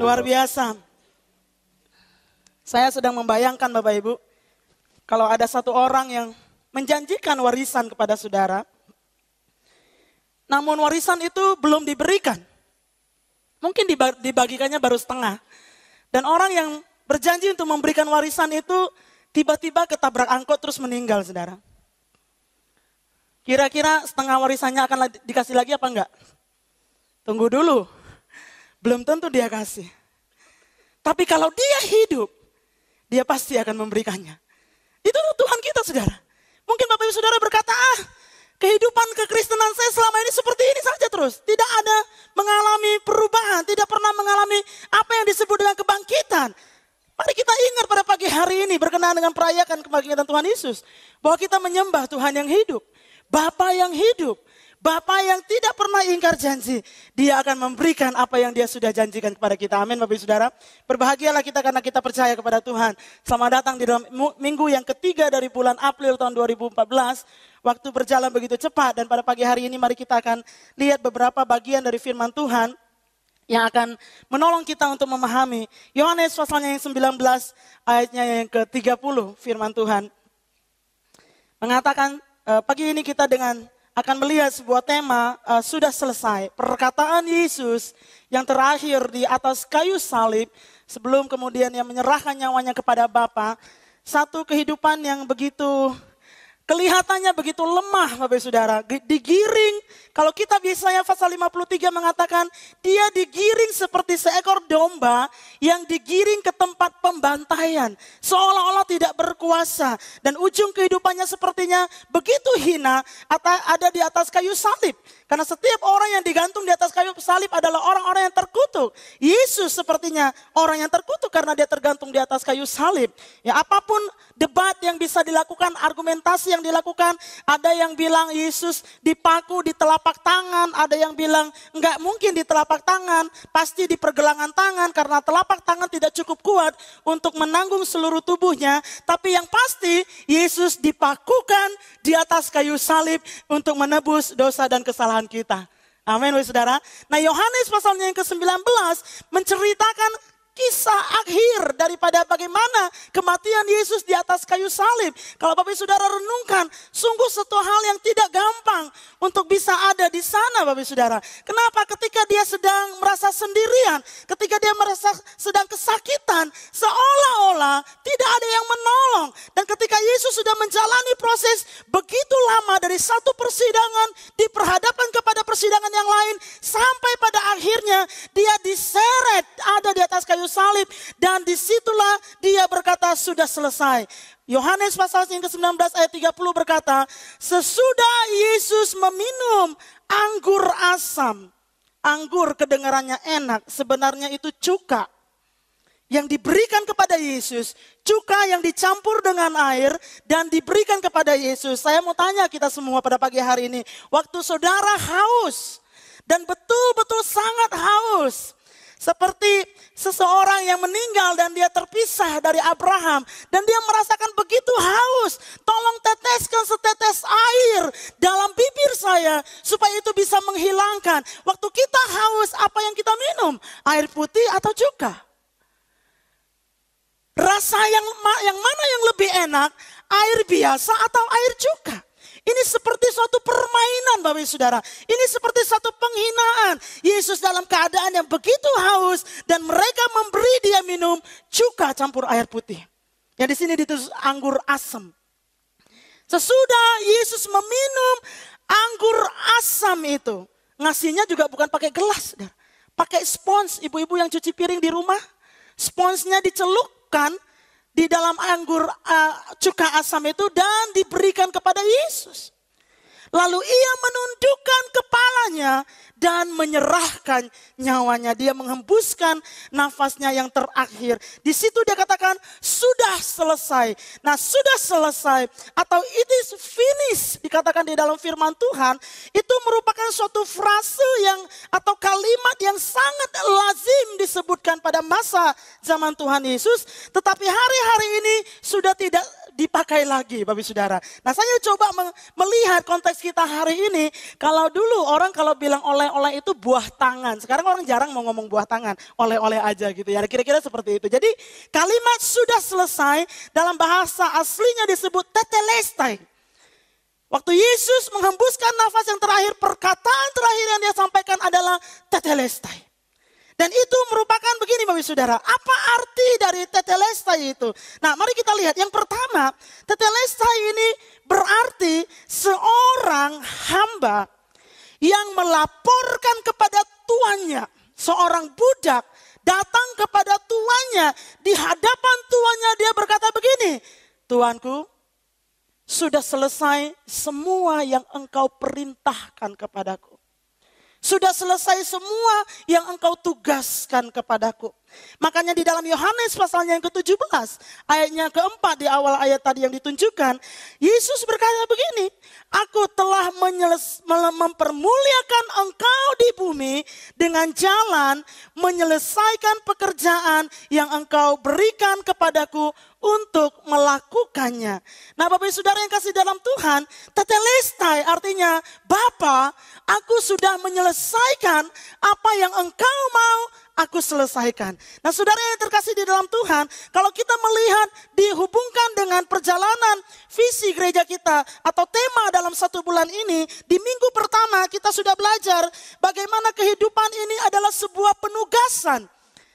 Luar biasa. Saya sedang membayangkan Bapak Ibu, kalau ada satu orang yang menjanjikan warisan kepada saudara, namun warisan itu belum diberikan. Mungkin dibagikannya baru setengah. Dan orang yang berjanji untuk memberikan warisan itu tiba-tiba ketabrak angkot terus meninggal, saudara. Kira-kira setengah warisannya akan dikasih lagi apa enggak? Tunggu dulu. Belum tentu dia kasih. Tapi kalau dia hidup, dia pasti akan memberikannya. Itu Tuhan kita, saudara. Mungkin Bapak Ibu Saudara berkata, kehidupan kekristenan saya selama ini seperti ini saja terus. Tidak ada mengalami perubahan, tidak pernah mengalami apa yang disebut dengan kebangkitan. Mari kita ingat pada pagi hari ini berkenaan dengan perayakan kebangkitan Tuhan Yesus. Bahwa kita menyembah Tuhan yang hidup. Bapa yang hidup. Bapa yang tidak pernah ingkar janji. Dia akan memberikan apa yang dia sudah janjikan kepada kita. Amin Bapak Ibu Saudara. Berbahagialah kita karena kita percaya kepada Tuhan. Selamat datang di dalam minggu yang ketiga dari bulan April tahun 2014. Waktu berjalan begitu cepat dan pada pagi hari ini mari kita akan lihat beberapa bagian dari firman Tuhan yang akan menolong kita untuk memahami. Yohanes pasalnya yang 19 ayatnya yang ke-30 firman Tuhan. Mengatakan pagi ini kita akan melihat sebuah tema sudah selesai. Perkataan Yesus yang terakhir di atas kayu salib sebelum kemudian yang menyerahkan nyawanya kepada Bapa. Satu kehidupan yang begitu kelihatannya begitu lemah Bapak Saudara. Digiring, kalau kita biasanya pasal 53 mengatakan dia digiring seperti seekor domba yang digiring ke tempat pembantaian. Seolah-olah tidak berkuasa dan ujung kehidupannya sepertinya begitu hina ada di atas kayu salib. Karena setiap orang yang digantung di atas kayu salib adalah orang-orang yang terkutuk. Yesus sepertinya orang yang terkutuk karena dia tergantung di atas kayu salib. Ya apapun debat yang bisa dilakukan, argumentasi yang dilakukan, ada yang bilang Yesus dipaku di telapak tangan, ada yang bilang enggak mungkin di telapak tangan, pasti di pergelangan tangan karena telapak tangan tidak cukup kuat untuk menanggung seluruh tubuhnya. Tapi yang pasti Yesus dipakukan di atas kayu salib untuk menebus dosa dan kesalahan kita. Amin, saudara. Nah, Yohanes pasalnya yang ke-19 menceritakan kisah akhir daripada bagaimana kematian Yesus di atas kayu salib. Kalau Bapak Saudara renungkan, sungguh satu hal yang tidak gampang untuk bisa ada di sana Bapak Saudara. Kenapa? Ketika dia sedang merasa sendirian, ketika dia merasa sedang kesakitan, seolah-olah tidak ada yang menolong. Dan ketika Yesus sudah menjalani proses begitu lama dari satu persidangan diperhadapkan kepada persidangan yang lain, sampai pada akhirnya dia diseret ada di atas kayu salib dan disitulah dia berkata sudah selesai. Yohanes pasal yang ke-19 ayat 30 berkata, sesudah Yesus meminum anggur asam. Anggur kedengarannya enak, sebenarnya itu cuka. Yang diberikan kepada Yesus, cuka yang dicampur dengan air dan diberikan kepada Yesus. Saya mau tanya kita semua pada pagi hari ini, waktu saudara haus dan betul-betul sangat haus, seperti seseorang yang meninggal dan dia terpisah dari Abraham. Dan dia merasakan begitu haus. Tolong teteskan setetes air dalam bibir saya supaya itu bisa menghilangkan. Waktu kita haus, apa yang kita minum? Air putih atau cuka? Rasa yang mana yang lebih enak? Air biasa atau air cuka? Ini seperti suatu permainan Bapak Ibu Saudara. Ini seperti satu penghinaan. Yesus dalam keadaan yang begitu haus dan mereka memberi dia minum cuka campur air putih. Yang di sini ditulis anggur asam. Sesudah Yesus meminum anggur asam itu, ngasihnya juga bukan pakai gelas, Saudara. Pakai spons. Ibu-ibu yang cuci piring di rumah, sponsnya dicelupkan di dalam anggur cuka asam itu dan diberikan kepada Yesus. Lalu ia menundukkan kepalanya dan menyerahkan nyawanya. Dia menghembuskan nafasnya yang terakhir. Di situ dia katakan sudah selesai. Nah, sudah selesai atau it is finished dikatakan di dalam firman Tuhan, itu merupakan suatu frase atau kalimat yang sangat lazim disebutkan pada masa zaman Tuhan Yesus, tetapi hari-hari ini sudah tidak dipakai lagi Bapak Saudara. Nah saya coba melihat konteks kita hari ini. Kalau dulu orang kalau bilang oleh-oleh itu buah tangan. Sekarang orang jarang mau ngomong buah tangan. Oleh-oleh aja gitu ya. Kira-kira seperti itu. Jadi kalimat sudah selesai dalam bahasa aslinya disebut tetelestai. Waktu Yesus menghembuskan nafas yang terakhir, perkataan terakhir yang dia sampaikan adalah tetelestai. Dan itu merupakan begini Bapak Saudara, apa arti dari tetelestai itu? Nah mari kita lihat, yang pertama tetelestai ini berarti seorang hamba yang melaporkan kepada tuannya. Seorang budak datang kepada tuannya, di hadapan tuannya dia berkata begini, Tuanku, sudah selesai semua yang engkau perintahkan kepadaku. Sudah selesai semua yang engkau tugaskan kepadaku. Makanya di dalam Yohanes pasalnya yang ke-17, ayatnya ke-4 di awal ayat tadi yang ditunjukkan, Yesus berkata begini, Aku telah mempermuliakan engkau di bumi dengan jalan menyelesaikan pekerjaan yang engkau berikan kepadaku untuk melakukannya. Nah Bapak Ibu Saudara yang kasih dalam Tuhan, tetelestai artinya Bapa, aku sudah menyelesaikan apa yang engkau mau aku selesaikan. Nah saudara yang terkasih di dalam Tuhan, kalau kita melihat dihubungkan dengan perjalanan visi gereja kita atau tema dalam 1 bulan ini, di minggu pertama kita sudah belajar bagaimana kehidupan ini adalah sebuah penugasan.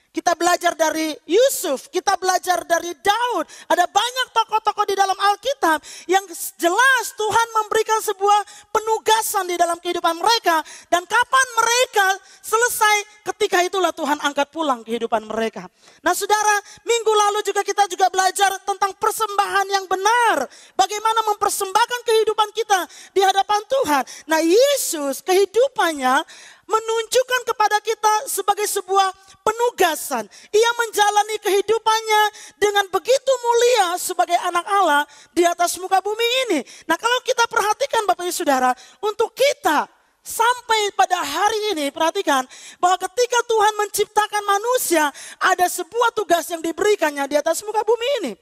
Kita belajar dari Yusuf, kita belajar dari Daud. Ada banyak tokoh-tokoh di dalam Alkitab yang jelas Tuhan memberikan sebuah penugasan di dalam kehidupan mereka. Dan kapan mereka selesai, ketika itulah Tuhan angkat pulang kehidupan mereka. Nah saudara, minggu lalu juga kita juga belajar tentang persembahan yang benar. Bagaimana mempersembahkan kehidupan kita di hadapan Tuhan. Nah Yesus kehidupannya menunjukkan kepada kita sebagai sebuah penugasan. Ia menjalani kehidupannya dengan begitu mulia sebagai anak Allah di atas muka bumi ini. Nah kalau kita perhatikan Bapak Ibu Saudara, untuk kita sampai pada hari ini, perhatikan bahwa ketika Tuhan menciptakan manusia, ada sebuah tugas yang diberikannya di atas muka bumi ini.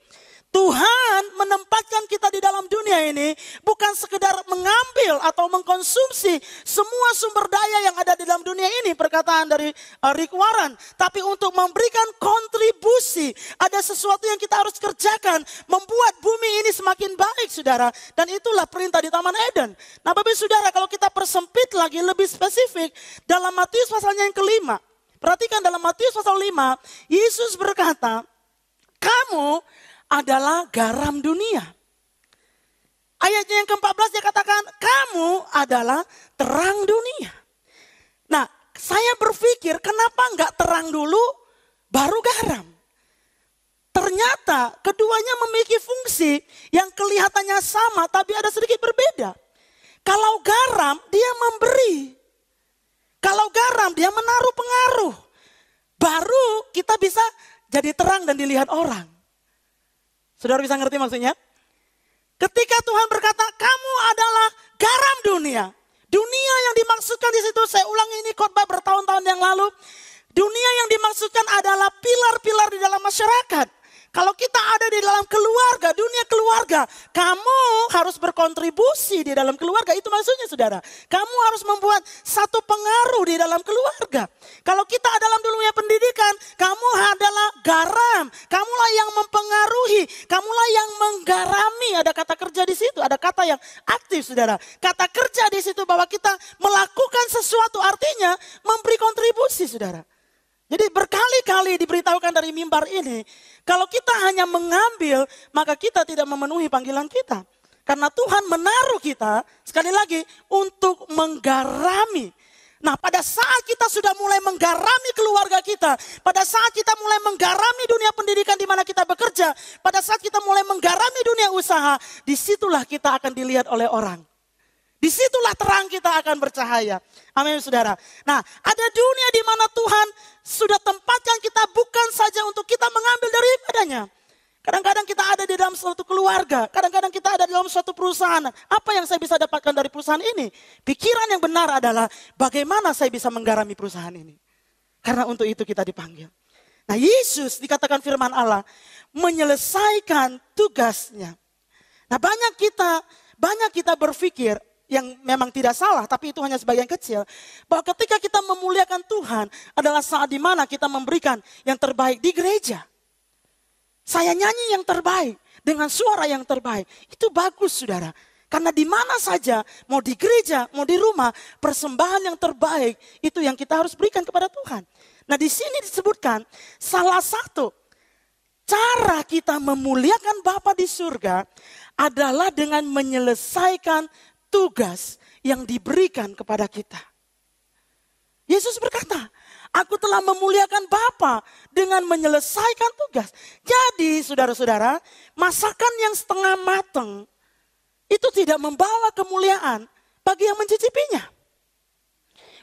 Tuhan menempatkan kita di dalam dunia ini bukan sekedar mengambil atau mengkonsumsi semua sumber daya yang ada di dalam dunia ini, perkataan dari Rick Warren, tapi untuk memberikan kontribusi. Ada sesuatu yang kita harus kerjakan, membuat bumi ini semakin baik saudara, dan itulah perintah di Taman Eden. Nah Bapak Saudara, kalau kita persempit lagi lebih spesifik dalam Matius pasalnya yang ke-5, perhatikan dalam Matius pasal 5, Yesus berkata, kamu adalah garam dunia. Ayatnya yang ke-14 dia katakan, kamu adalah terang dunia. Nah, saya berpikir kenapa enggak terang dulu baru garam? Ternyata keduanya memiliki fungsi yang kelihatannya sama tapi ada sedikit berbeda. Kalau garam dia memberi. Kalau garam dia menaruh pengaruh. Baru kita bisa jadi terang dan dilihat orang. Saudara bisa ngerti maksudnya? Ketika Tuhan berkata, kamu adalah garam dunia. Dunia yang dimaksudkan di situ, saya ulang ini khotbah bertahun-tahun yang lalu. Dunia yang dimaksudkan adalah pilar-pilar di dalam masyarakat. Kalau kita ada di dalam keluarga, dunia keluarga, kamu harus berkontribusi di dalam keluarga. Itu maksudnya saudara. Kamu harus membuat satu pengaruh di dalam keluarga. Kalau kita dalam dunia pendidikan, kamu adalah garam. Kamulah yang mempengaruhi. Kamulah yang menggarami. Ada kata kerja di situ. Ada kata yang aktif saudara. Kata kerja di situ bahwa kita melakukan sesuatu artinya memberi kontribusi saudara. Jadi berkali-kali diberitahukan dari mimbar ini, kalau kita hanya mengambil, maka kita tidak memenuhi panggilan kita. Karena Tuhan menaruh kita, sekali lagi, untuk menggarami. Nah pada saat kita sudah mulai menggarami keluarga kita, pada saat kita mulai menggarami dunia pendidikan di mana kita bekerja, pada saat kita mulai menggarami dunia usaha, disitulah kita akan dilihat oleh orang. Disitulah terang kita akan bercahaya. Amin saudara. Nah ada dunia di mana Tuhan sudah tempatkan kita bukan saja untuk kita mengambil daripadanya. Kadang-kadang kita ada di dalam suatu keluarga. Kadang-kadang kita ada di dalam suatu perusahaan. Apa yang saya bisa dapatkan dari perusahaan ini? Pikiran yang benar adalah bagaimana saya bisa menggarami perusahaan ini. Karena untuk itu kita dipanggil. Nah Yesus dikatakan firman Allah menyelesaikan tugasnya. Nah banyak kita berpikir yang memang tidak salah, tapi itu hanya sebagian kecil. Bahwa ketika kita memuliakan Tuhan adalah saat di mana kita memberikan yang terbaik di gereja. Saya nyanyi yang terbaik dengan suara yang terbaik. Itu bagus saudara. Karena di mana saja, mau di gereja, mau di rumah, persembahan yang terbaik itu yang kita harus berikan kepada Tuhan. Nah di sini disebutkan salah satu cara kita memuliakan Bapa di surga adalah dengan menyelesaikan tugas yang diberikan kepada kita. Yesus berkata, aku telah memuliakan Bapa dengan menyelesaikan tugas. Jadi saudara-saudara, masakan yang setengah matang itu tidak membawa kemuliaan bagi yang mencicipinya.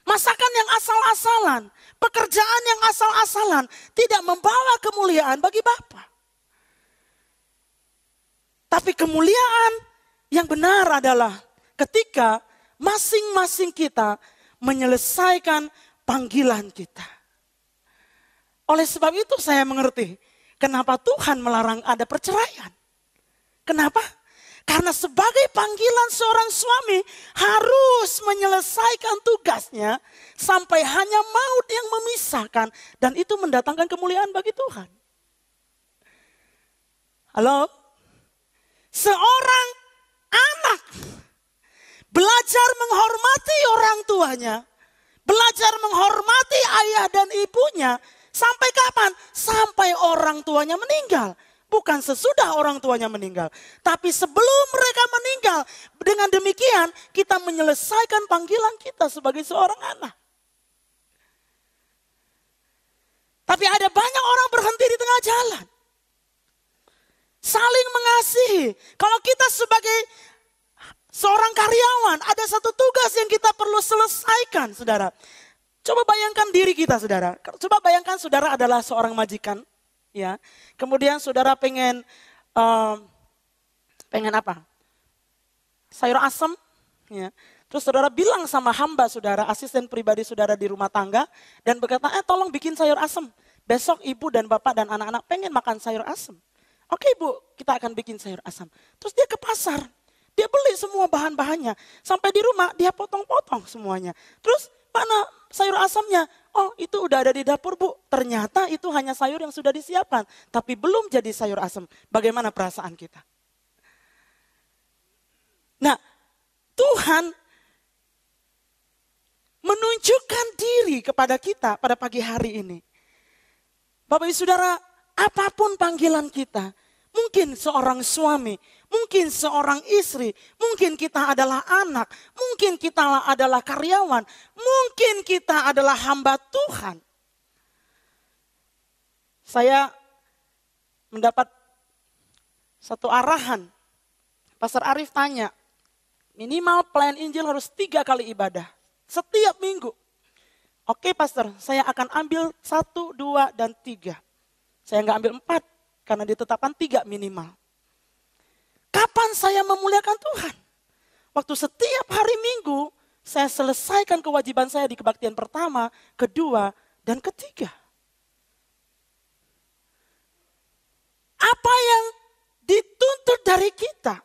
Masakan yang asal-asalan, pekerjaan yang asal-asalan tidak membawa kemuliaan bagi Bapa. Tapi kemuliaan yang benar adalah ketika masing-masing kita menyelesaikan panggilan kita. Oleh sebab itu saya mengerti kenapa Tuhan melarang ada perceraian. Kenapa? Karena sebagai panggilan seorang suami harus menyelesaikan tugasnya sampai hanya maut yang memisahkan. Dan itu mendatangkan kemuliaan bagi Tuhan. Halo? Seorang anak belajar menghormati orang tuanya. Belajar menghormati ayah dan ibunya. Sampai kapan? Sampai orang tuanya meninggal. Bukan sesudah orang tuanya meninggal. Tapi sebelum mereka meninggal. Dengan demikian kita menyelesaikan panggilan kita sebagai seorang anak. Tapi ada banyak orang berhenti di tengah jalan. Saling mengasihi. Kalau kita sebagai seorang karyawan, ada satu tugas yang kita perlu selesaikan, saudara. Coba bayangkan diri kita, saudara. Coba bayangkan saudara adalah seorang majikan. Ya, kemudian saudara pengen apa? Sayur asem. Ya. Terus saudara bilang sama hamba saudara, asisten pribadi saudara di rumah tangga. Dan berkata, tolong bikin sayur asem. Besok ibu dan bapak dan anak-anak pengen makan sayur asem. Oke ibu, kita akan bikin sayur asem. Terus dia ke pasar. Dia beli semua bahan-bahannya. Sampai di rumah dia potong-potong semuanya. Terus mana sayur asamnya? Oh itu udah ada di dapur bu. Ternyata itu hanya sayur yang sudah disiapkan. Tapi belum jadi sayur asam. Bagaimana perasaan kita? Nah Tuhan menunjukkan diri kepada kita pada pagi hari ini. Bapak ibu saudara, apapun panggilan kita. Mungkin seorang suami, mungkin seorang istri, mungkin kita adalah anak, mungkin kita adalah karyawan, mungkin kita adalah hamba Tuhan. Saya mendapat satu arahan. Pastor Arif tanya, minimal pelayan Injil harus 3 kali ibadah. Setiap minggu. Oke pastor, saya akan ambil 1, 2, dan 3. Saya nggak ambil 4. Karena ditetapkan 3 minimal. Kapan saya memuliakan Tuhan? Waktu setiap hari Minggu saya selesaikan kewajiban saya di kebaktian pertama, kedua, dan ketiga. Apa yang dituntut dari kita?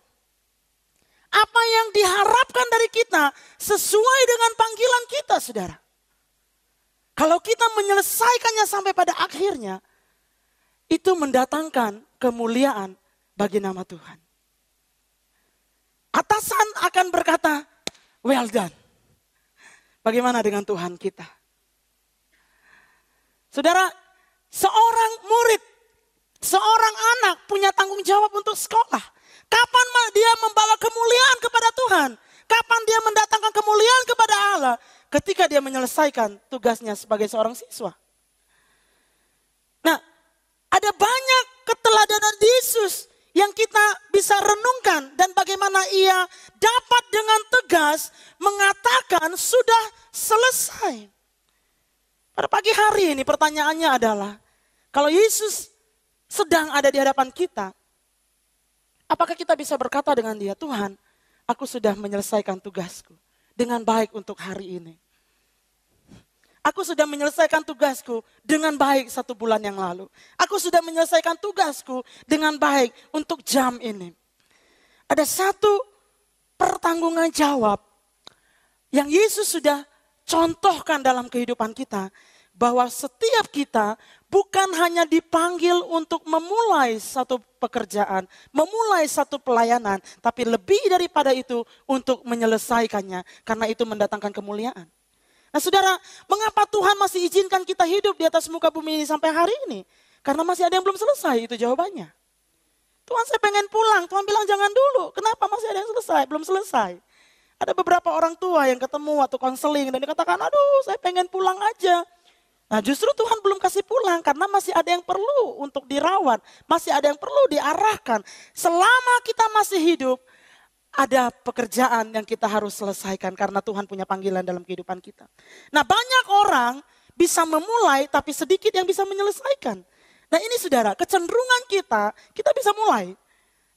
Apa yang diharapkan dari kita sesuai dengan panggilan kita, saudara? Kalau kita menyelesaikannya sampai pada akhirnya, itu mendatangkan kemuliaan bagi nama Tuhan. Atasan akan berkata, well done. Bagaimana dengan Tuhan kita? Saudara, seorang murid, seorang anak punya tanggung jawab untuk sekolah. Kapan dia membawa kemuliaan kepada Tuhan? Kapan dia mendatangkan kemuliaan kepada Allah? Ketika dia menyelesaikan tugasnya sebagai seorang siswa. Nah, ada banyak keteladanan Yesus yang kita bisa renungkan dan bagaimana ia dapat dengan tegas mengatakan sudah selesai. Pada pagi hari ini pertanyaannya adalah, kalau Yesus sedang ada di hadapan kita, apakah kita bisa berkata dengan dia, Tuhan, aku sudah menyelesaikan tugasku dengan baik untuk hari ini. Aku sudah menyelesaikan tugasku dengan baik 1 bulan yang lalu. Aku sudah menyelesaikan tugasku dengan baik untuk jam ini. Ada satu pertanggungan jawab yang Yesus sudah contohkan dalam kehidupan kita. Bahwa setiap kita bukan hanya dipanggil untuk memulai satu pekerjaan, memulai satu pelayanan. Tapi lebih daripada itu untuk menyelesaikannya. Karena itu mendatangkan kemuliaan. Nah saudara, mengapa Tuhan masih izinkan kita hidup di atas muka bumi ini sampai hari ini? Karena masih ada yang belum selesai, itu jawabannya. Tuhan saya pengen pulang, Tuhan bilang jangan dulu. Kenapa masih ada yang selesai? Belum selesai. Ada beberapa orang tua yang ketemu waktu konseling dan dikatakan, aduh saya pengen pulang aja. Nah justru Tuhan belum kasih pulang karena masih ada yang perlu untuk dirawat. Masih ada yang perlu diarahkan. Selama kita masih hidup, ada pekerjaan yang kita harus selesaikan karena Tuhan punya panggilan dalam kehidupan kita. Nah banyak orang bisa memulai tapi sedikit yang bisa menyelesaikan. Nah ini saudara, kecenderungan kita bisa mulai.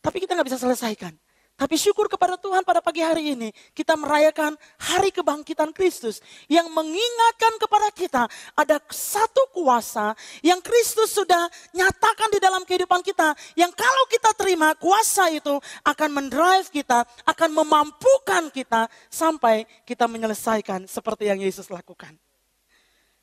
Tapi kita gak bisa selesaikan. Tapi syukur kepada Tuhan pada pagi hari ini kita merayakan hari kebangkitan Kristus yang mengingatkan kepada kita ada satu kuasa yang Kristus sudah nyatakan di dalam kehidupan kita yang kalau kita terima kuasa itu akan mendrive kita, akan memampukan kita sampai kita menyelesaikan seperti yang Yesus lakukan.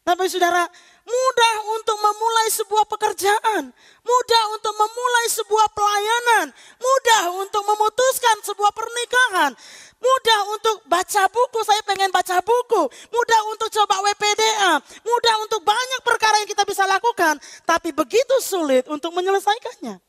Tapi saudara, mudah untuk memulai sebuah pekerjaan, mudah untuk memulai sebuah pelayanan, mudah untuk memutuskan sebuah pernikahan, mudah untuk baca buku, saya pengen baca buku, mudah untuk coba WPDA, mudah untuk banyak perkara yang kita bisa lakukan, tapi begitu sulit untuk menyelesaikannya.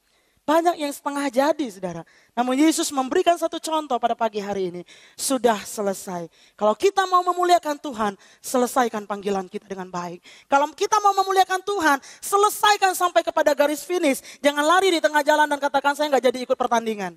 Banyak yang setengah jadi saudara. Namun Yesus memberikan satu contoh pada pagi hari ini. Sudah selesai. Kalau kita mau memuliakan Tuhan, selesaikan panggilan kita dengan baik. Kalau kita mau memuliakan Tuhan, selesaikan sampai kepada garis finish. Jangan lari di tengah jalan dan katakan saya gak jadi ikut pertandingan.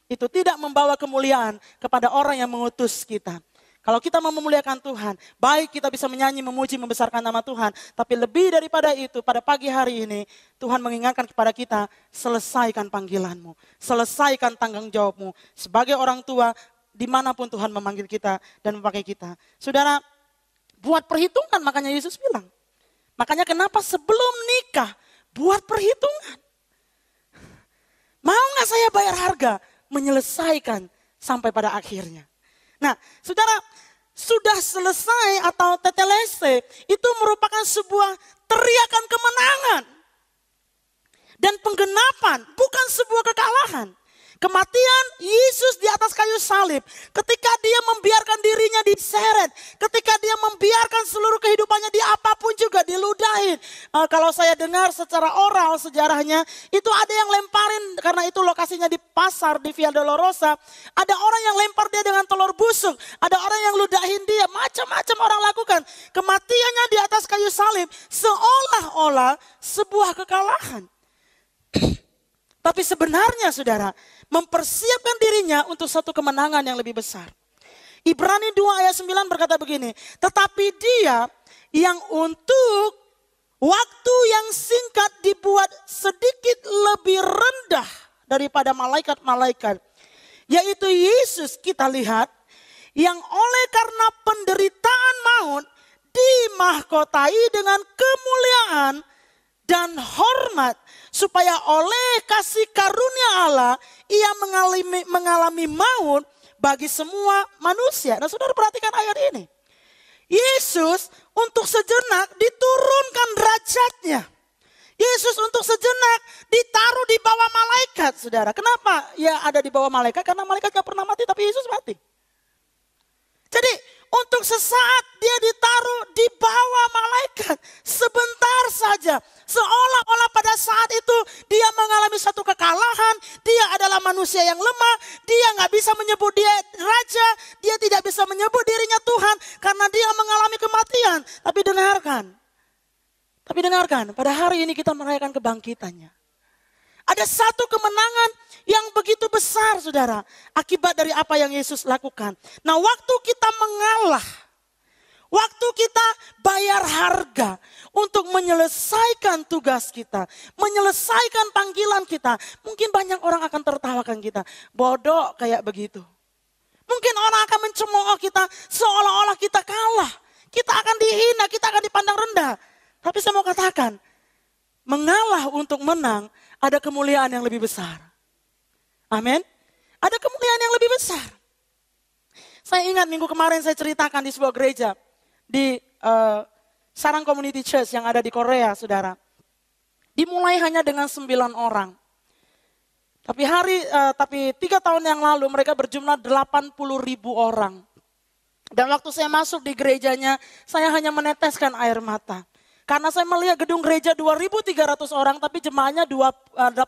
Itu tidak membawa kemuliaan kepada orang yang mengutus kita. Kalau kita mau memuliakan Tuhan, baik kita bisa menyanyi, memuji, membesarkan nama Tuhan. Tapi lebih daripada itu, pada pagi hari ini, Tuhan mengingatkan kepada kita, selesaikan panggilanmu. Selesaikan tanggung jawabmu. Sebagai orang tua, dimanapun Tuhan memanggil kita dan memakai kita. Saudara, buat perhitungan, makanya Yesus bilang. Makanya kenapa sebelum nikah, buat perhitungan. Mau gak saya bayar harga? Menyelesaikan sampai pada akhirnya. Nah, saudara, sudah selesai atau tetelese itu merupakan sebuah teriakan kemenangan. Dan penggenapan, bukan sebuah kekalahan. Kematian Yesus di atas kayu salib, ketika dia membiarkan dirinya diseret, ketika dia membiarkan seluruh kehidupannya di apapun juga diludahin. Kalau saya dengar secara oral sejarahnya, itu ada yang lemparin karena itu lokasinya di pasar di Via Dolorosa. Ada orang yang lempar dia dengan telur busuk, ada orang yang ludahin dia, macam-macam orang lakukan. Kematiannya di atas kayu salib seolah-olah sebuah kekalahan. Tapi sebenarnya saudara, mempersiapkan dirinya untuk satu kemenangan yang lebih besar. Ibrani 2 ayat 9 berkata begini, tetapi dia yang untuk waktu yang singkat dibuat sedikit lebih rendah daripada malaikat-malaikat. Yaitu Yesus kita lihat, yang oleh karena penderitaan maut dimahkotai dengan kemuliaan dan hormat. Supaya oleh kasih karunia Allah, ia mengalami maut bagi semua manusia. Nah saudara perhatikan ayat ini. Yesus untuk sejenak diturunkan derajatnya. Yesus untuk sejenak ditaruh di bawah malaikat saudara. Kenapa ya ada di bawah malaikat? Karena malaikat gak pernah mati tapi Yesus mati. Jadi untuk sesaat dia ditaruh di bawah malaikat. Sebentar saja. Seolah-olah pada saat itu dia mengalami satu kekalahan. Dia adalah manusia yang lemah. Dia gak bisa menyebut dia raja. Dia tidak bisa menyebut dirinya Tuhan. Karena dia mengalami kematian. Tapi dengarkan. Pada hari ini kita merayakan kebangkitannya. Ada satu kemenangan yang begitu besar saudara. Akibat dari apa yang Yesus lakukan. Nah waktu kita mengalah. Waktu kita bayar harga untuk menyelesaikan tugas kita. Menyelesaikan panggilan kita. Mungkin banyak orang akan tertawakan kita. Bodoh kayak begitu. Mungkin orang akan mencemooh kita seolah-olah kita kalah. Kita akan dihina, kita akan dipandang rendah. Tapi saya mau katakan. Mengalah untuk menang ada kemuliaan yang lebih besar. Amin. Ada kemuliaan yang lebih besar. Saya ingat minggu kemarin saya ceritakan di sebuah gereja di Sarang Community Church yang ada di Korea, saudara. Dimulai hanya dengan 9 orang. Tapi 3 tahun yang lalu mereka berjumlah 80.000 orang. Dan waktu saya masuk di gerejanya, saya hanya meneteskan air mata. Karena saya melihat gedung gereja 2.300 orang, tapi jemaahnya 80.000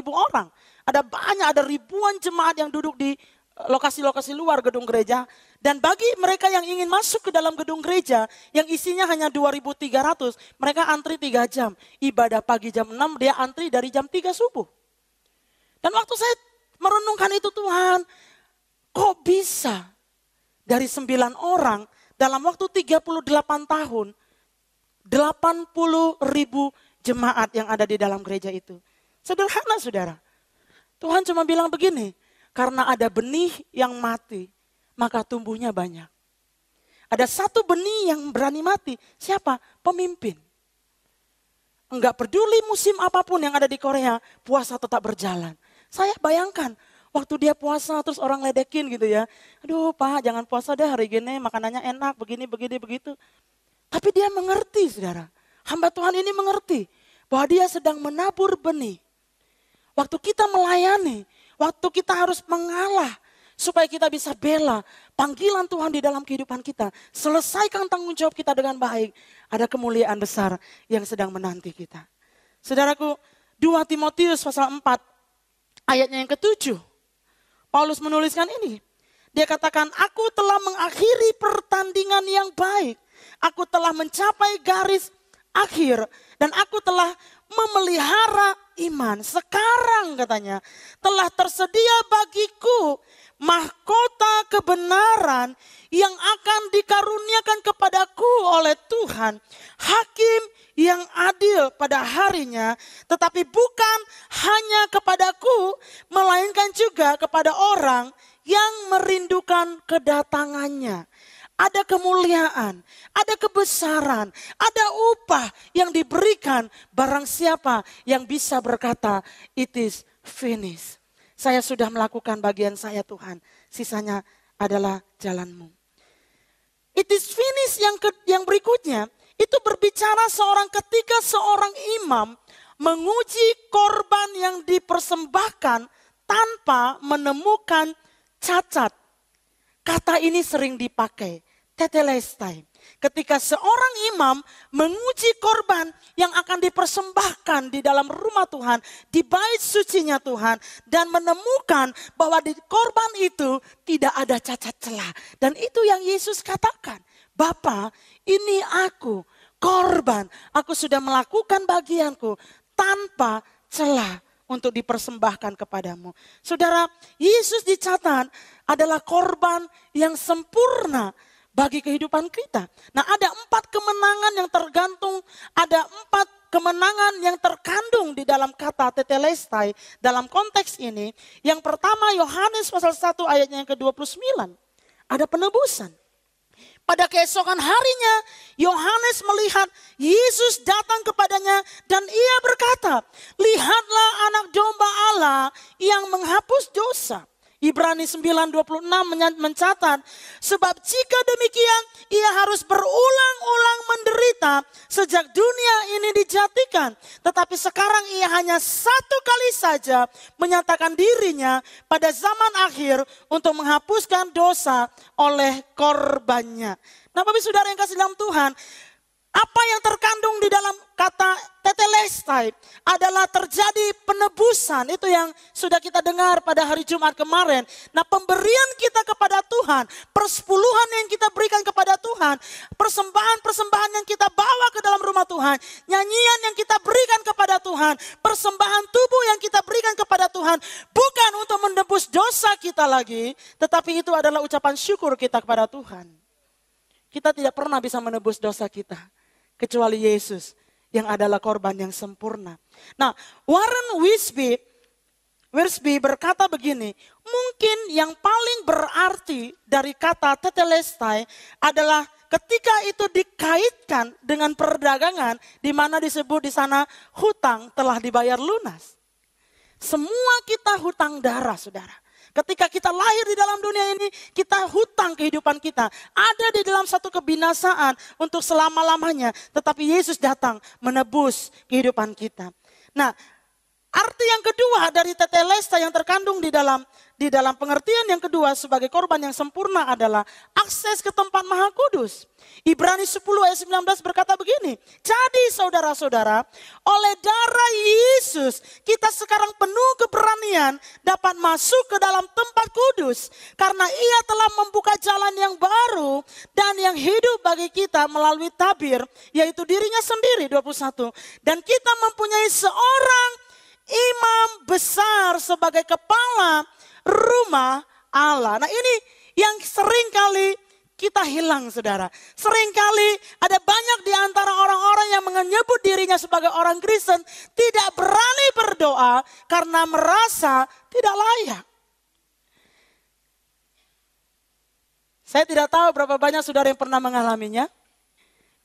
orang. Ada ribuan jemaat yang duduk di lokasi-lokasi luar gedung gereja. Dan bagi mereka yang ingin masuk ke dalam gedung gereja yang isinya hanya 2.300, mereka antri 3 jam. Ibadah pagi jam 6, dia antri dari jam 3 subuh. Dan waktu saya merenungkan itu, Tuhan, kok bisa dari 9 orang dalam waktu 38 tahun, 80.000 jemaat yang ada di dalam gereja itu. Sederhana, saudara. Tuhan cuma bilang begini, karena ada benih yang mati, maka tumbuhnya banyak. Ada satu benih yang berani mati. Siapa? Pemimpin. Enggak peduli musim apapun yang ada di Korea, puasa tetap berjalan. Saya bayangkan, waktu dia puasa terus orang ledekin gitu ya. Aduh Pak, jangan puasa deh hari gini, makanannya enak, begini, begitu. Tapi dia mengerti, saudara. Hamba Tuhan ini mengerti bahwa dia sedang menabur benih. Waktu kita melayani, waktu kita harus mengalah supaya kita bisa bela panggilan Tuhan di dalam kehidupan kita. Selesaikan tanggung jawab kita dengan baik. Ada kemuliaan besar yang sedang menanti kita. Saudaraku, 2 Timotius pasal 4 ayatnya yang ke-7. Paulus menuliskan ini. Dia katakan, aku telah mengakhiri pertandingan yang baik. Aku telah mencapai garis akhir. Dan aku telah memelihara iman. Sekarang katanya, telah tersedia bagiku mahkota kebenaran yang akan dikaruniakan kepadaku oleh Tuhan. Hakim yang adil pada harinya, tetapi bukan hanya kepadaku, melainkan juga kepada orang yang merindukan kedatangannya. Ada kemuliaan, ada kebesaran, ada upah yang diberikan barang siapa yang bisa berkata, it is finished. Saya sudah melakukan bagian saya Tuhan, sisanya adalah jalanmu. It is finished yang berikutnya, itu berbicara ketika seorang imam menguji korban yang dipersembahkan tanpa menemukan cacat. Kata ini sering dipakai, tetelestai. Ketika seorang imam menguji korban yang akan dipersembahkan di dalam rumah Tuhan, di bait sucinya Tuhan, dan menemukan bahwa di korban itu tidak ada cacat celah. Dan itu yang Yesus katakan, Bapa, ini aku, korban, aku sudah melakukan bagianku tanpa celah untuk dipersembahkan kepadamu. Saudara, Yesus dicatat adalah korban yang sempurna bagi kehidupan kita. Nah, ada 4 kemenangan yang tergantung, ada 4 kemenangan yang terkandung di dalam kata tetelestai dalam konteks ini. Yang pertama, Yohanes pasal 1 ayatnya yang ke-29. Ada penebusan. Pada keesokan harinya, Yohanes melihat Yesus datang kepadanya dan ia berkata, lihatlah anak domba Allah yang menghapus dosa. Ibrani 9:26 mencatat, sebab jika demikian ia harus berulang-ulang menderita sejak dunia ini dijadikan. Tetapi sekarang ia hanya 1 kali saja menyatakan dirinya pada zaman akhir untuk menghapuskan dosa oleh korbannya. Nah, Bapak Saudara yang kasih dalam Tuhan, apa yang terkandung di dalam kata tetelestai adalah terjadi penebusan. Itu yang sudah kita dengar pada hari Jumat kemarin. Nah, pemberian kita kepada Tuhan, persepuluhan yang kita berikan kepada Tuhan, persembahan-persembahan yang kita bawa ke dalam rumah Tuhan, nyanyian yang kita berikan kepada Tuhan, persembahan tubuh yang kita berikan kepada Tuhan, bukan untuk menebus dosa kita lagi, tetapi itu adalah ucapan syukur kita kepada Tuhan. Kita tidak pernah bisa menebus dosa kita kecuali Yesus yang adalah korban yang sempurna. Nah, Warren Wiersbe berkata begini, mungkin yang paling berarti dari kata tetelestai adalah ketika itu dikaitkan dengan perdagangan, di mana disebut di sana hutang telah dibayar lunas. Semua kita hutang darah, saudara. Ketika kita lahir di dalam dunia ini, kita hutang kehidupan kita. Ada di dalam satu kebinasaan untuk selama-lamanya. Tetapi Yesus datang menebus kehidupan kita. Nah, arti yang kedua dari tetelesta yang terkandung di dalam pengertian yang kedua sebagai korban yang sempurna adalah akses ke tempat Maha Kudus. Ibrani 10 ayat 19 berkata begini, jadi saudara-saudara, oleh darah Yesus kita sekarang penuh keberanian dapat masuk ke dalam tempat kudus. Karena ia telah membuka jalan yang baru dan yang hidup bagi kita melalui tabir, yaitu dirinya sendiri, 21. Dan kita mempunyai seorang imam besar sebagai kepala rumah Allah. Nah ini yang sering kali kita hilang, saudara. Seringkali ada banyak di antara orang-orang yang menyebut dirinya sebagai orang Kristen tidak berani berdoa karena merasa tidak layak. Saya tidak tahu berapa banyak saudara yang pernah mengalaminya.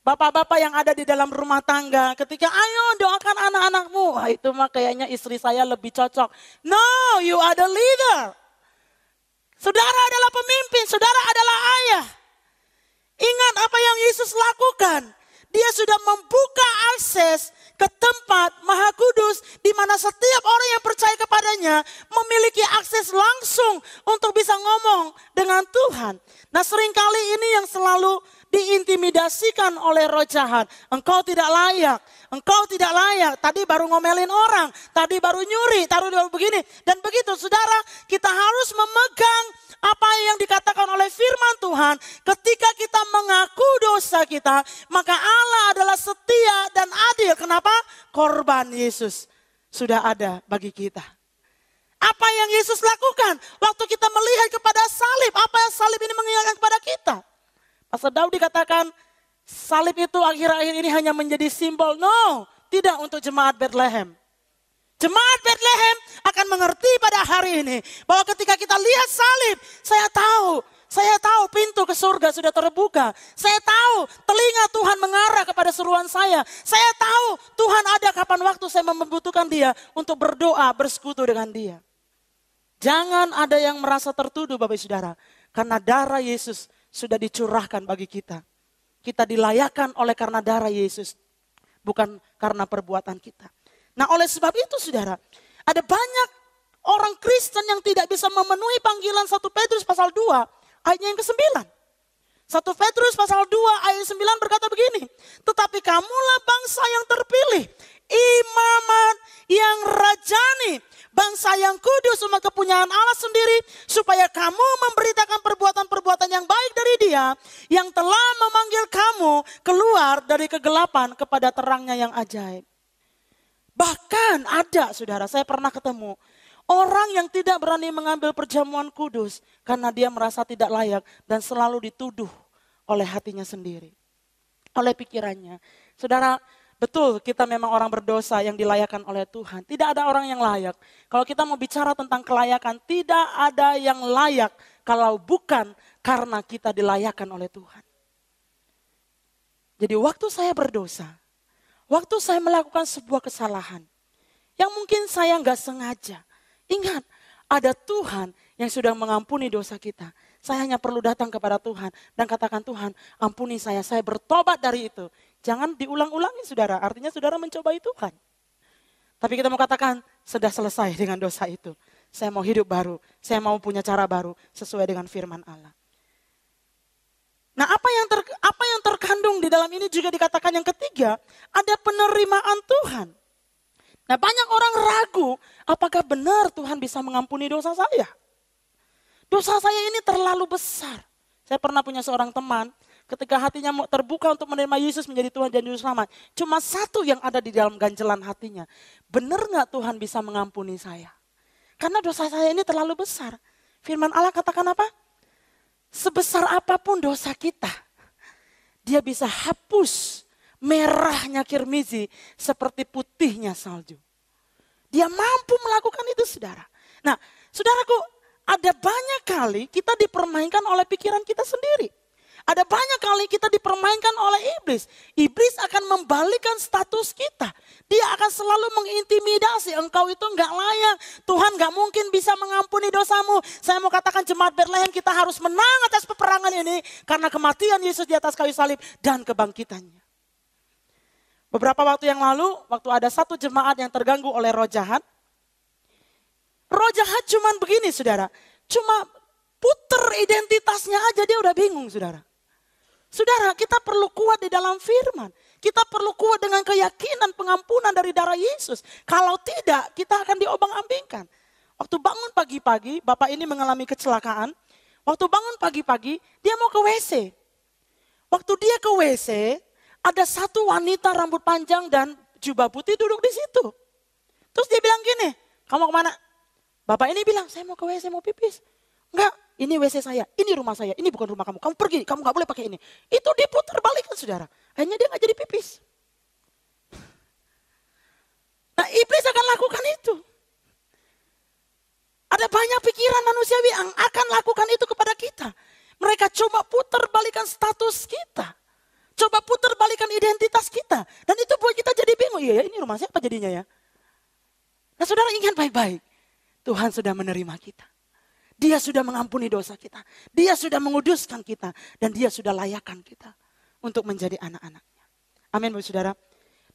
Bapak-bapak yang ada di dalam rumah tangga ketika ayo doakan anak-anakmu. Wah, itu mah kayaknya istri saya lebih cocok. No, you are the leader. Saudara adalah pemimpin, saudara adalah ayah. Ingat apa yang Yesus lakukan. Dia sudah membuka akses ke tempat Maha Kudus di mana setiap orang yang percaya kepadanya memiliki akses langsung untuk bisa ngomong dengan Tuhan. Nah, seringkali ini yang selalu diintimidasikan oleh roh jahat. Engkau tidak layak, engkau tidak layak. Tadi baru ngomelin orang, tadi baru nyuri, tadi baru begini. Dan begitu saudara, kita harus memegang apa yang dikatakan oleh firman Tuhan. Ketika kita mengaku dosa kita, maka Allah adalah setia dan adil. Kenapa? Korban Yesus sudah ada bagi kita. Apa yang Yesus lakukan? Waktu kita melihat kepada salib, apa yang salib ini mengingatkan kepada kita? Pastor Daud dikatakan salib itu akhir-akhir ini hanya menjadi simbol. No, tidak untuk jemaat Bethlehem. Jemaat Bethlehem akan mengerti pada hari ini bahwa ketika kita lihat salib, saya tahu pintu ke surga sudah terbuka. Saya tahu telinga Tuhan mengarah kepada seruan saya. Saya tahu Tuhan ada kapan waktu saya membutuhkan dia untuk berdoa, bersekutu dengan dia. Jangan ada yang merasa tertuduh Bapak Saudara. Karena darah Yesus sudah dicurahkan bagi kita. Kita dilayakkan oleh karena darah Yesus. Bukan karena perbuatan kita. Nah oleh sebab itu saudara, ada banyak orang Kristen yang tidak bisa memenuhi panggilan 1 Petrus pasal 2 ayatnya yang ke-9. 1 Petrus pasal 2 ayat 9 berkata begini, tetapi kamulah bangsa yang terpilih, imamat yang rajani, bangsa yang kudus umat kepunyaan Allah sendiri, supaya kamu memberitakan perbuatan-perbuatan yang baik dari Dia yang telah memanggil kamu keluar dari kegelapan kepada terangnya yang ajaib. Bahkan ada saudara, saya pernah ketemu orang yang tidak berani mengambil perjamuan kudus karena dia merasa tidak layak dan selalu dituduh oleh hatinya sendiri, oleh pikirannya. Saudara, betul kita memang orang berdosa yang dilayakkan oleh Tuhan. Tidak ada orang yang layak. Kalau kita mau bicara tentang kelayakan, tidak ada yang layak kalau bukan karena kita dilayakkan oleh Tuhan. Jadi waktu saya berdosa, waktu saya melakukan sebuah kesalahan yang mungkin saya nggak sengaja. Ingat, ada Tuhan yang sudah mengampuni dosa kita. Saya hanya perlu datang kepada Tuhan dan katakan, Tuhan ampuni saya bertobat dari itu. Jangan diulang-ulangi saudara, artinya saudara mencobai Tuhan. Tapi kita mau katakan, sudah selesai dengan dosa itu. Saya mau hidup baru, saya mau punya cara baru sesuai dengan firman Allah. Nah apa yang terkandung di dalam ini juga dikatakan yang ketiga, ada penerimaan Tuhan. Nah banyak orang ragu, apakah benar Tuhan bisa mengampuni dosa saya? Dosa saya ini terlalu besar. Saya pernah punya seorang teman, ketika hatinya terbuka untuk menerima Yesus menjadi Tuhan dan Juru Selamat. Cuma satu yang ada di dalam ganjelan hatinya. Benar gak Tuhan bisa mengampuni saya? Karena dosa saya ini terlalu besar. Firman Allah katakan apa? Sebesar apapun dosa kita, Dia bisa hapus merahnya kirmizi seperti putihnya salju. Dia mampu melakukan itu saudara. Nah saudaraku, ada banyak kali kita dipermainkan oleh pikiran kita sendiri. Ada banyak kali kita dipermainkan oleh iblis. Iblis akan membalikan status kita. Dia akan selalu mengintimidasi. Engkau itu enggak layak. Tuhan enggak mungkin bisa mengampuni dosamu. Saya mau katakan jemaat Bethlehem, kita harus menang atas peperangan ini. Karena kematian Yesus di atas kayu salib dan kebangkitannya. Beberapa waktu yang lalu, waktu ada satu jemaat yang terganggu oleh roh jahat. Roh jahat cuman begini saudara. Cuma puter identitasnya aja dia udah bingung saudara. Saudara, kita perlu kuat di dalam firman. Kita perlu kuat dengan keyakinan pengampunan dari darah Yesus. Kalau tidak, kita akan diobang-ambingkan. Waktu bangun pagi-pagi, bapak ini mengalami kecelakaan. Waktu bangun pagi-pagi, dia mau ke WC. Waktu dia ke WC, ada satu wanita rambut panjang dan jubah putih duduk di situ. Terus dia bilang gini, kamu kemana? Bapak ini bilang, saya mau ke WC, mau pipis. Enggak, ini WC saya, ini rumah saya, ini bukan rumah kamu. Kamu pergi, kamu gak boleh pakai ini. Itu diputar balikan saudara. Akhirnya dia gak jadi pipis. Nah iblis akan lakukan itu. Ada banyak pikiran manusiawi yang akan lakukan itu kepada kita. Mereka coba putar balikan status kita. Coba putar balikan identitas kita. Dan itu buat kita jadi bingung. Iya ya, ini rumah siapa jadinya ya. Nah saudara ingat baik-baik. Tuhan sudah menerima kita. Dia sudah mengampuni dosa kita. Dia sudah menguduskan kita. Dan dia sudah layakkan kita untuk menjadi anak-anaknya. Amin, saudara.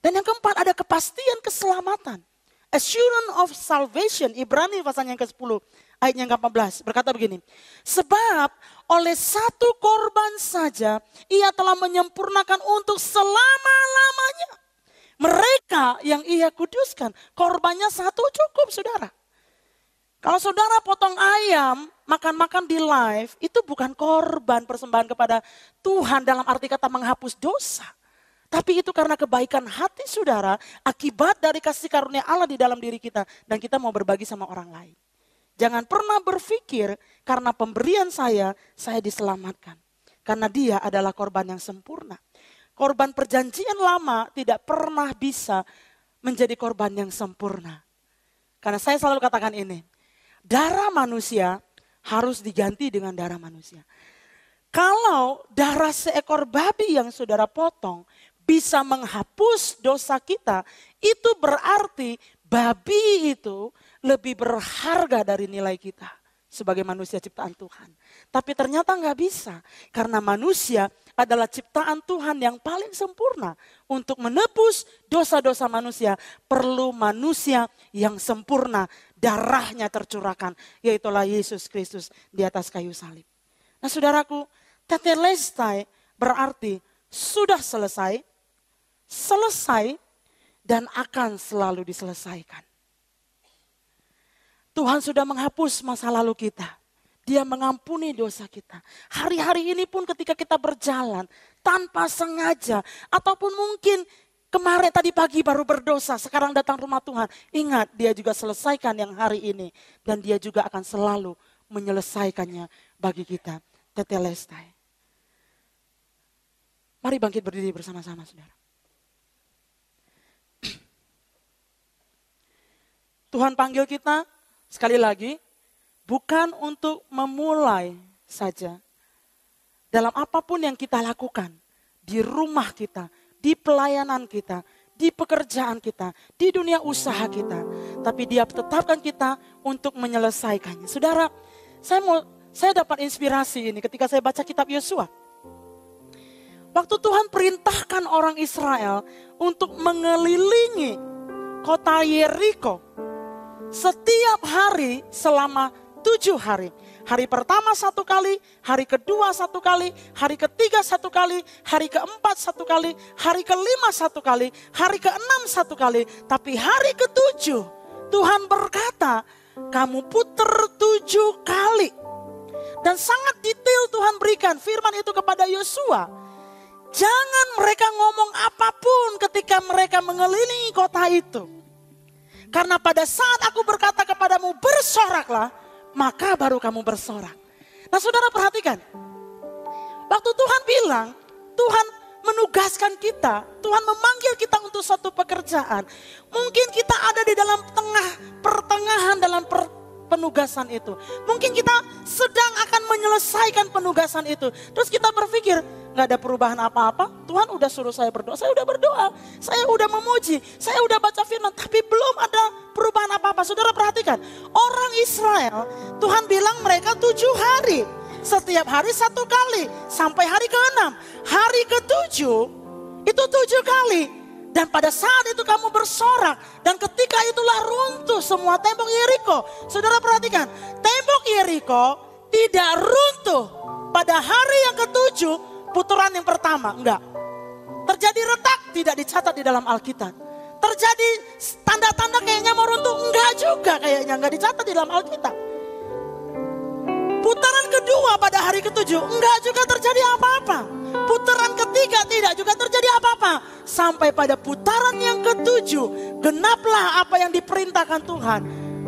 Dan yang keempat ada kepastian keselamatan. Assurance of salvation. Ibrani pasal yang ke-10 ayat yang ke-14 berkata begini. Sebab oleh satu korban saja ia telah menyempurnakan untuk selama-lamanya. Mereka yang ia kuduskan. Korbannya satu cukup saudara. Kalau saudara potong ayam, makan-makan di live, itu bukan korban persembahan kepada Tuhan dalam arti kata menghapus dosa. Tapi itu karena kebaikan hati saudara, akibat dari kasih karunia Allah di dalam diri kita. Dan kita mau berbagi sama orang lain. Jangan pernah berpikir karena pemberian saya diselamatkan. Karena dia adalah korban yang sempurna. Korban perjanjian lama tidak pernah bisa menjadi korban yang sempurna. Karena saya selalu katakan ini. Darah manusia harus diganti dengan darah manusia. Kalau darah seekor babi yang saudara potong bisa menghapus dosa kita, itu berarti babi itu lebih berharga dari nilai kita sebagai manusia ciptaan Tuhan. Tapi ternyata nggak bisa karena manusia adalah ciptaan Tuhan yang paling sempurna. Untuk menebus dosa-dosa manusia perlu manusia yang sempurna. Darahnya tercurahkan, yaitulah Yesus Kristus di atas kayu salib. Nah saudaraku, tetelestai berarti sudah selesai, dan akan selalu diselesaikan. Tuhan sudah menghapus masa lalu kita. Dia mengampuni dosa kita. Hari-hari ini pun ketika kita berjalan tanpa sengaja ataupun mungkin kemarin tadi pagi baru berdosa, sekarang datang rumah Tuhan. Ingat, dia juga selesaikan yang hari ini. Dan dia juga akan selalu menyelesaikannya bagi kita. Tetelestai. Mari bangkit berdiri bersama-sama saudara. Tuhan panggil kita sekali lagi. Bukan untuk memulai saja. Dalam apapun yang kita lakukan. Di rumah kita. Di pelayanan kita, di pekerjaan kita, di dunia usaha kita. Tapi dia tetapkan kita untuk menyelesaikannya. Saudara, saya dapat inspirasi ini ketika saya baca kitab Yosua. Waktu Tuhan perintahkan orang Israel untuk mengelilingi kota Yeriko. Setiap hari selama 7 hari. Hari pertama 1 kali, hari kedua 1 kali, hari ketiga 1 kali, hari keempat 1 kali, hari kelima 1 kali, hari keenam 1 kali. Tapi hari ke-7 Tuhan berkata, kamu putar 7 kali. Dan sangat detail Tuhan berikan firman itu kepada Yosua. Jangan mereka ngomong apapun ketika mereka mengelilingi kota itu. Karena pada saat aku berkata kepadamu bersoraklah, maka baru kamu bersorak. Nah saudara perhatikan. Waktu Tuhan bilang, Tuhan menugaskan kita. Tuhan memanggil kita untuk suatu pekerjaan. Mungkin kita ada di dalam pertengahan dalam penugasan itu. Mungkin kita sedang akan menyelesaikan penugasan itu. Terus kita berpikir, gak ada perubahan apa-apa. Tuhan udah suruh saya berdoa, saya udah berdoa. Saya udah memuji, saya udah baca firman. Tapi belum ada perubahan apa-apa. Saudara perhatikan, orang Israel, Tuhan bilang mereka 7 hari. Setiap hari 1 kali, sampai hari ke-6. Hari ke-7, itu 7 kali. Dan pada saat itu kamu bersorak. Dan ketika itulah runtuh semua tembok Yeriko. Saudara perhatikan. Tembok Yeriko tidak runtuh pada hari yang ke-7 putaran yang pertama. Enggak. Terjadi retak tidak dicatat di dalam Alkitab. Terjadi tanda-tanda kayaknya mau runtuh. Enggak juga kayaknya. Enggak dicatat di dalam Alkitab. Putaran kedua pada hari ke-7 enggak juga terjadi apa-apa. Putaran ketiga tidak juga terjadi apa-apa. Sampai pada putaran yang ke-7 genaplah apa yang diperintahkan Tuhan.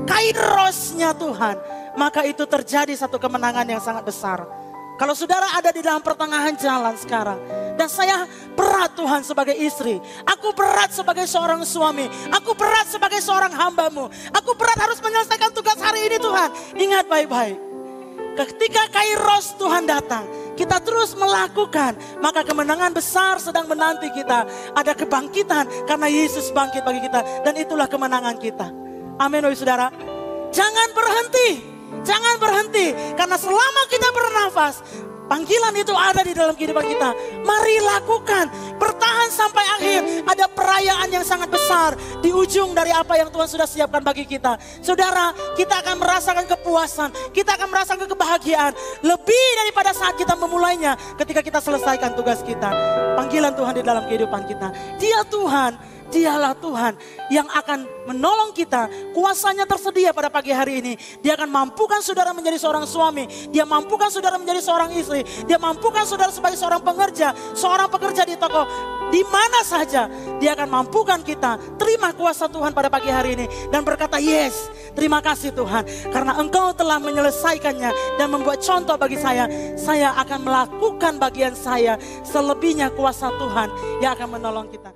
Kairosnya Tuhan. Maka itu terjadi satu kemenangan yang sangat besar. Kalau saudara ada di dalam pertengahan jalan sekarang. Dan saya berat Tuhan sebagai istri. Aku berat sebagai seorang suami. Aku berat sebagai seorang hamba-Mu. Aku berat harus menyelesaikan tugas hari ini Tuhan. Ingat baik-baik. Ketika Kairos Tuhan datang, kita terus melakukan, maka kemenangan besar sedang menanti kita. Ada kebangkitan karena Yesus bangkit bagi kita. Dan itulah kemenangan kita. Amin, saudara. Jangan berhenti. Jangan berhenti. Karena selama kita bernafas, panggilan itu ada di dalam kehidupan kita. Mari lakukan. Bertahan sampai akhir. Ada perayaan yang sangat besar di ujung dari apa yang Tuhan sudah siapkan bagi kita. Saudara, kita akan merasakan kepuasan. Kita akan merasakan kebahagiaan. Lebih daripada saat kita memulainya ketika kita selesaikan tugas kita. Panggilan Tuhan di dalam kehidupan kita. Dia Tuhan. Dialah Tuhan yang akan menolong kita. Kuasanya tersedia pada pagi hari ini. Dia akan mampukan saudara menjadi seorang suami. Dia mampukan saudara menjadi seorang istri. Dia mampukan saudara sebagai seorang pengerja. Seorang pekerja di toko. Di mana saja dia akan mampukan kita. Terima kuasa Tuhan pada pagi hari ini. Dan berkata yes, terima kasih Tuhan. Karena Engkau telah menyelesaikannya. Dan membuat contoh bagi saya. Saya akan melakukan bagian saya. Selebihnya kuasa Tuhan yang akan menolong kita.